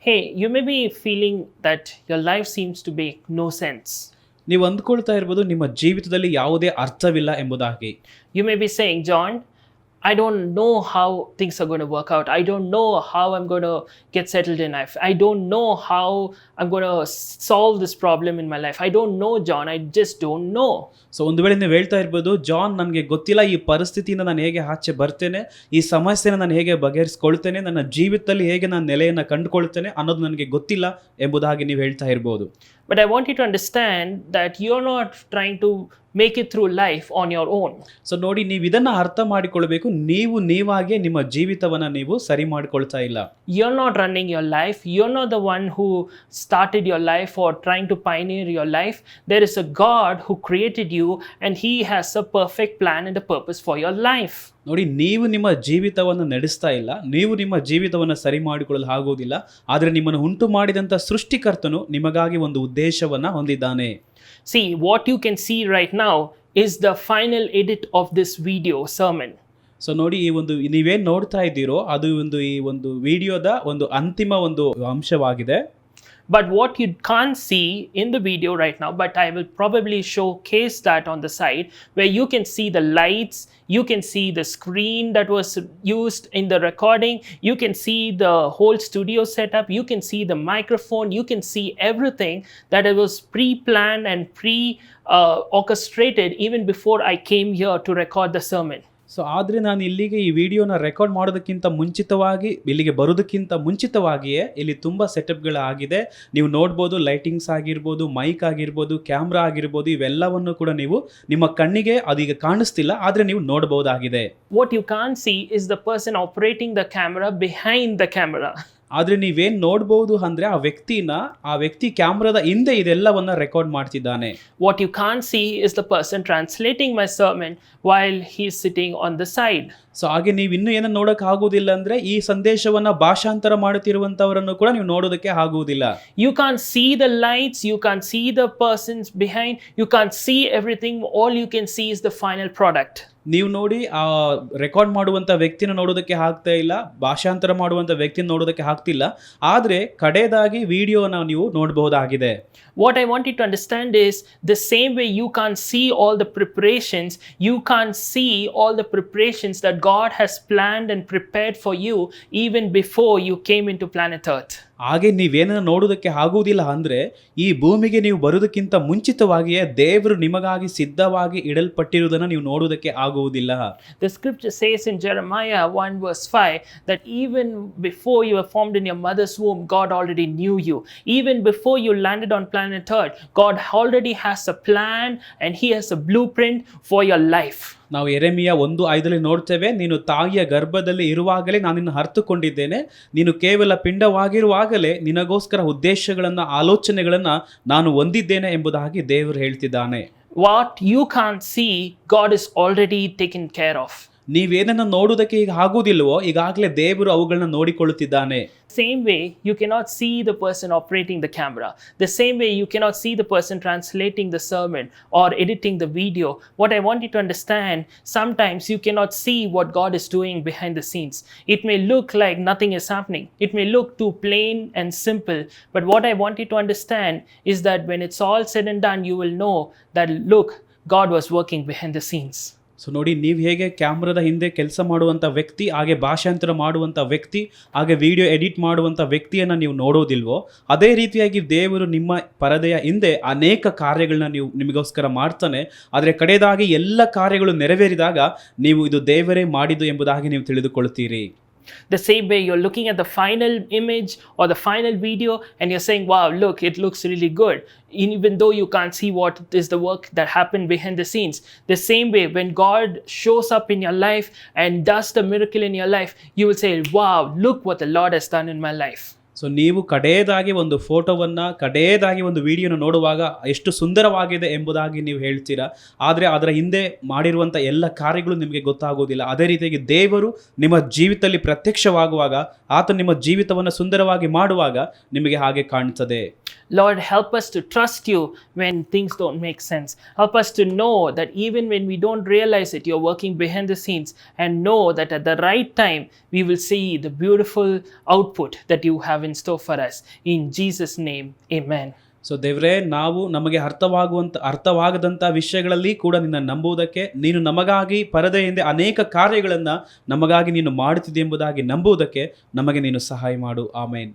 Hey, you may be feeling that your life seems to make no sense. ನೀವು ಅಂದ್ಕೊಳ್ತಾ ಇರ್ಬೋದು ನಿಮ್ಮ ಜೀವಿತದಲ್ಲಿ ಯಾವುದೇ ಅರ್ಥವಿಲ್ಲ ಎಂಬುದಾಗಿ. You may be saying, John, I don't know how things are going to work out. I don't know how I'm going to get settled in life. I don't know how I'm going to solve this problem in my life. I don't know, John. I just don't know. So ಒಂದು ವೇಳೆ ನೀವು ಹೇಳ್ತಾ ಇರ್ಬೋದು, John ನನಗೆ ಗೊತ್ತಿಲ್ಲ ಈ ಪರಿಸ್ಥಿತಿಯಿಂದ ನಾನು ಹೇಗೆ ಆಚೆ ಬರ್ತೇನೆ, ಈ ಸಮಸ್ಯೆನ ನಾನು ಹೇಗೆ ಬಗೆಹರಿಸ್ಕೊಳ್ತೇನೆ, ನನ್ನ ಜೀವಿತದಲ್ಲಿ ಹೇಗೆ ನಾನು ನೆಲೆಯನ್ನು ಕಂಡುಕೊಳ್ತೇನೆ ಅನ್ನೋದು ನನಗೆ ಗೊತ್ತಿಲ್ಲ ಎಂಬುದಾಗಿ ನೀವು ಹೇಳ್ತಾ ಇರ್ಬೋದು. But I want you to understand that you're not trying to make it through life on your own. So ನೋಡಿ, ನೀವು ಇದನ್ನು ಅರ್ಥ ಮಾಡಿಕೊಳ್ಬೇಕು. ನೀವಾಗೆ ನಿಮ್ಮ ಜೀವಿತವನ್ನು ನೀವು ಸರಿ ಮಾಡಿಕೊಳ್ತಾ ಇಲ್ಲ. You're not running your life. You're not the one who started your life or trying to pioneer your life. There is a God who created you and He has a perfect plan and a purpose for your life. ನೋಡಿ, ನೀವು ನಿಮ್ಮ ಜೀವಿತವನ್ನು ನಡೆಸ್ತಾ ಇಲ್ಲ, ನೀವು ನಿಮ್ಮ ಜೀವಿತವನ್ನು ಸರಿ ಮಾಡಿಕೊಳ್ಳಲು ಆಗುವುದಿಲ್ಲ. ಆದರೆ ನಿಮ್ಮನ್ನು ಉಂಟು ಮಾಡಿದಂಥ ಸೃಷ್ಟಿಕರ್ತನು ನಿಮಗಾಗಿ ಒಂದು ಉದ್ದೇಶವನ್ನು ಹೊಂದಿದ್ದಾನೆ. See, what you can see right now is the final edit of this video sermon. So ನೋಡಿ, ಈ ಒಂದು ನೀವೇನು ನೋಡ್ತಾ ಇದ್ದೀರೋ ಅದು ಈ ಒಂದು ವಿಡಿಯೋದ ಒಂದು ಅಂತಿಮ ಒಂದು ಅಂಶವಾಗಿದೆ. But what you can't see in the video right now, but I will probably showcase that on the side, where you can see the lights, you can see the screen that was used in the recording, you can see the whole studio setup, you can see the microphone, you can see everything that it was pre-planned and orchestrated even before I came here to record the sermon. So ಆದರೆ ನಾನು ಇಲ್ಲಿಗೆ ಈ ವಿಡಿಯೋನ record ಮಾಡೋದಕ್ಕಿಂತ ಮುಂಚಿತವಾಗಿ, ಇಲ್ಲಿಗೆ ಬರೋದಕ್ಕಿಂತ ಮುಂಚಿತವಾಗಿಯೇ ಇಲ್ಲಿ ತುಂಬ ಸೆಟಪ್ಗಳಾಗಿದೆ. ನೀವು ನೋಡ್ಬೋದು, ಲೈಟಿಂಗ್ಸ್ ಆಗಿರ್ಬೋದು, ಮೈಕ್ ಆಗಿರ್ಬೋದು, ಕ್ಯಾಮ್ರಾ ಆಗಿರ್ಬೋದು, ಇವೆಲ್ಲವನ್ನು ಕೂಡ ನೀವು ನಿಮ್ಮ ಕಣ್ಣಿಗೆ ಅದೀಗ ಕಾಣಿಸ್ತಿಲ್ಲ, ಆದರೆ ನೀವು ನೋಡಬಹುದಾಗಿದೆ. What you can't see is the person operating the camera behind the camera. ಆದರೆ ನೀವೇನು ನೋಡ್ಬೋದು ಅಂದರೆ ಆ ವ್ಯಕ್ತಿ ಕ್ಯಾಮ್ರಾದ ಹಿಂದೆ ಇದೆಲ್ಲವನ್ನ ರೆಕಾರ್ಡ್ ಮಾಡ್ತಿದ್ದಾನೆ. What you can't see is the person translating my sermon while he is sitting on the side. So ಹಾಗೆ ನೀವು ಇನ್ನೂ ಏನನ್ನು ನೋಡೋಕೆ ಆಗುವುದಿಲ್ಲ ಅಂದರೆ ಈ ಸಂದೇಶವನ್ನು ಭಾಷಾಂತರ ಮಾಡುತ್ತಿರುವಂಥವರನ್ನು ಕೂಡ ನೀವು ನೋಡೋದಕ್ಕೆ ಆಗುವುದಿಲ್ಲ. You can't see the lights, you can't see the persons behind, you can't see everything. All you can see is the final product. ನೀವು ನೋಡಿ, ಆ ರೆಕಾರ್ಡ್ ಮಾಡುವಂಥ ವ್ಯಕ್ತಿನ ನೋಡೋದಕ್ಕೆ ಆಗ್ತಾ ಇಲ್ಲ, ಭಾಷಾಂತರ ಮಾಡುವಂಥ ವ್ಯಕ್ತಿನ ನೋಡೋದಕ್ಕೆ ಆಗ್ತಿಲ್ಲ, ಆದರೆ ಕಡೆಯದಾಗಿ ವಿಡಿಯೋನ ನೀವು ನೋಡಬಹುದಾಗಿದೆ. What I want you to understand is the same way you can't see all the preparations, you can't see all the preparations that God has planned and prepared for you even before you came into planet Earth. ಹಾಗೆ ನೀವೇನನ್ನು ನೋಡೋದಕ್ಕೆ ಆಗುವುದಿಲ್ಲ ಅಂದರೆ ಈ ಭೂಮಿಗೆ ನೀವು ಬರೋದಕ್ಕಿಂತ ಮುಂಚಿತವಾಗಿಯೇ ದೇವರು ನಿಮಗಾಗಿ ಸಿದ್ಧವಾಗಿ ಇಡಲ್ಪಟ್ಟಿರುವುದನ್ನು ನೀವು ನೋಡೋದಕ್ಕೆ ಆಗುವುದಿಲ್ಲ. The scripture says in Jeremiah 1 verse 5 that even before you were formed in your mother's womb, God already knew you. Even before you landed on planet Earth, God already has a plan and He has a blueprint for your life. ನಾವು ಯೆರೆಮೀಯ 1:5 ನೋಡ್ತೇವೆ, ನೀನು ತಾಯಿಯ ಗರ್ಭದಲ್ಲಿ ಇರುವಾಗಲೇ ನಾನು ನಿನ್ನ ಅರ್ಥಕೊಂಡಿದ್ದೇನೆ, ನೀನು ಕೇವಲ ಪಿಂಡವಾಗಿರುವಾಗಲೇ ನಿನಗೋಸ್ಕರ ಉದ್ದೇಶಗಳನ್ನು, ಆಲೋಚನೆಗಳನ್ನು ನಾನು ಹೊಂದಿದ್ದೇನೆ ಎಂಬುದಾಗಿ ದೇವರು ಹೇಳ್ತಿದ್ದಾನೆ. What you can't see, God is already taken care of. ನೀವೇನನ್ನು ನೋಡುವುದಕ್ಕೆ ಈಗ ಆಗುವುದಿಲ್ವೋ ಈಗಾಗಲೇ ದೇವರು ಅವುಗಳನ್ನ ನೋಡಿಕೊಳ್ಳುತ್ತಿದ್ದಾನೆ. Same way you cannot see the person operating the camera. The same way you cannot see the person translating the sermon or editing the video. What I want you to understand, sometimes you cannot see what God is doing behind the scenes. It may look like nothing is happening. It may look too plain and simple. But what I want you to understand is that when it's all said and done, you will know that look, God was working behind the scenes. So ನೋಡಿ, ನೀವು ಹೇಗೆ ಕ್ಯಾಮ್ರಾದ ಹಿಂದೆ ಕೆಲಸ ಮಾಡುವಂಥ ವ್ಯಕ್ತಿ, ಹಾಗೆ ಭಾಷಾಂತರ ಮಾಡುವಂಥ ವ್ಯಕ್ತಿ, ಹಾಗೆ ವಿಡಿಯೋ ಎಡಿಟ್ ಮಾಡುವಂಥ ವ್ಯಕ್ತಿಯನ್ನು ನೀವು ನೋಡೋದಿಲ್ವೋ, ಅದೇ ರೀತಿಯಾಗಿ ದೇವರು ನಿಮ್ಮ ಪರದೆಯ ಹಿಂದೆ ಅನೇಕ ಕಾರ್ಯಗಳನ್ನ ನಿಮಗೋಸ್ಕರ ಮಾಡ್ತಾನೆ. ಆದರೆ ಕಡೆಯದಾಗಿ ಎಲ್ಲ ಕಾರ್ಯಗಳು ನೆರವೇರಿದಾಗ ನೀವು ಇದು ದೇವರೇ ಮಾಡಿದ್ದು ಎಂಬುದಾಗಿ ನೀವು ತಿಳಿದುಕೊಳ್ತೀರಿ. The same way you're looking at the final image or the final video and you're saying, wow, look, it looks really good. Even though you can't see what is the work that happened behind the scenes. The same way when God shows up in your life and does the miracle in your life, you will say, wow, look what the Lord has done in my life. So ನೀವು ಕಡೆಯದಾಗಿ ಒಂದು ಫೋಟೋವನ್ನು, ಕಡೆಯದಾಗಿ ಒಂದು ವಿಡಿಯೋನ ನೋಡುವಾಗ ಎಷ್ಟು ಸುಂದರವಾಗಿದೆ ಎಂಬುದಾಗಿ ನೀವು ಹೇಳ್ತೀರಾ, ಆದರೆ ಅದರ ಹಿಂದೆ ಮಾಡಿರುವಂಥ ಎಲ್ಲ ಕಾರ್ಯಗಳು ನಿಮಗೆ ಗೊತ್ತಾಗೋದಿಲ್ಲ. ಅದೇ ರೀತಿಯಾಗಿ ದೇವರು ನಿಮ್ಮ ಜೀವಿತದಲ್ಲಿ ಪ್ರತ್ಯಕ್ಷವಾಗುವಾಗ, ಆತ ನಿಮ್ಮ ಜೀವಿತವನ್ನು ಸುಂದರವಾಗಿ ಮಾಡುವಾಗ ನಿಮಗೆ ಹಾಗೆ ಕಾಣ್ತದೆ. Lord, help us to trust you when things don't make sense. Help us to know that even when we don't realize it, you're working behind the scenes, and know that at the right time we will see the beautiful output that you have in store for us. In Jesus' name, amen. So ದೇವರೇ, ನಾವು ನಮಗೆ ಅರ್ಥವಾಗದಂಥ ವಿಷಯಗಳಲ್ಲಿ ಕೂಡ ನಿನ್ನ ನಂಬುವುದಕ್ಕೆ, ನೀನು ನಮಗಾಗಿ ಪರದೆ ಹಿಂದೆ ಅನೇಕ ಕಾರ್ಯಗಳನ್ನು ನಮಗಾಗಿ ನೀನು ಮಾಡುತ್ತಿದೆ ಎಂಬುದಾಗಿ ನಂಬುವುದಕ್ಕೆ ನಮಗೆ ನೀನು ಸಹಾಯ ಮಾಡು. ಆಮೇನ್.